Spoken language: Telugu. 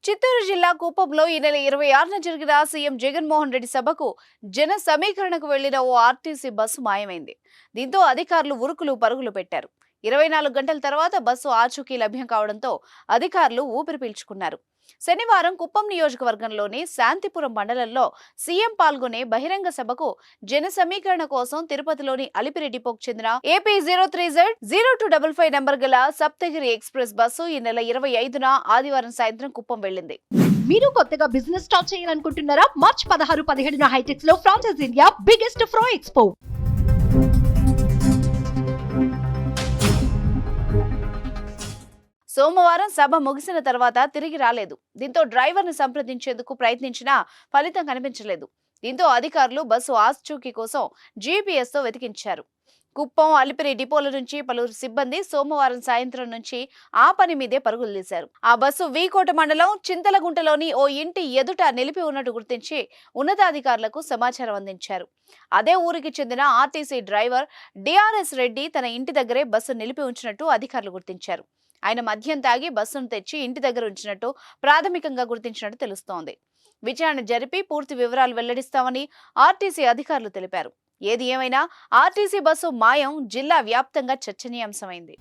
చిత్తూరు జిల్లా కుప్పంలో ఈ నెల 26న జరిగిన సీఎం జగన్మోహన్ రెడ్డి సభకు జన సమీకరణకు వెళ్లిన ఓ ఆర్టీసీ బస్సు మాయమైంది. దీంతో అధికారులు ఉరుకులు పరుగులు పెట్టారు. 24 గంటల తర్వాత బస్సు ఆచూకీ లభ్యం కావడంతో అధికారులు ఊపిరి పీల్చుకున్నారు. శనివారం కుప్పం నియోజకవర్గంలోని శాంతిపురం మండలంలో సీఎం పాల్గొనే బహిరంగ సభకు జన సమీకరణ కోసం తిరుపతిలోని అలిపిరి డిపోకు చెందిన ఏపీ 03Z0255 నంబర్ గల సప్తగిరి ఎక్స్ప్రెస్ బస్సు ఈ నెల 25న ఆదివారం సాయంత్రం కుప్పం వెళ్లింది. మీరు కొత్తగా బిజినెస్ స్టార్ట్ చేయాలనుకుంటున్నారా? మార్చ్ 16-17 హైటెక్స్ లో ఫ్రాన్సెస్ ఇండియా బిగ్గెస్ట్ ఫ్రో ఎక్స్పో. సోమవారం సభ ముగిసిన తర్వాత తిరిగి రాలేదు. దీంతో డ్రైవర్ను సంప్రదించేందుకు ప్రయత్నించినా ఫలితం కనిపించలేదు. దీంతో అధికారులు బస్సు ఆచూకీ కోసం GPS తో వెతికించారు. కుప్పం, అలిపిరి డిపోల నుంచి పలువురు సిబ్బంది సోమవారం సాయంత్రం నుంచి ఆ పని మీదే పరుగులు తీశారు. ఆ బస్సు వీకోట మండలం చింతలగుంటలోని ఓ ఇంటి ఎదుట నిలిపి ఉన్నట్టు గుర్తించి ఉన్నతాధికారులకు సమాచారం అందించారు. అదే ఊరికి చెందిన ఆర్టీసీ డ్రైవర్ DRS రెడ్డి తన ఇంటి దగ్గరే బస్సు నిలిపి ఉంచినట్టు అధికారులు గుర్తించారు. ఆయన మద్యం తాగి బస్సును తెచ్చి ఇంటి దగ్గర ఉంచినట్టు ప్రాథమికంగా గుర్తించినట్టు తెలుస్తోంది. విచారణ జరిపి పూర్తి వివరాలు వెల్లడిస్తామని ఆర్టీసీ అధికారులు తెలిపారు. ఏది ఏమైనా ఆర్టీసీ బస్సు మాయం జిల్లా వ్యాప్తంగా చర్చనీయాంశమైంది.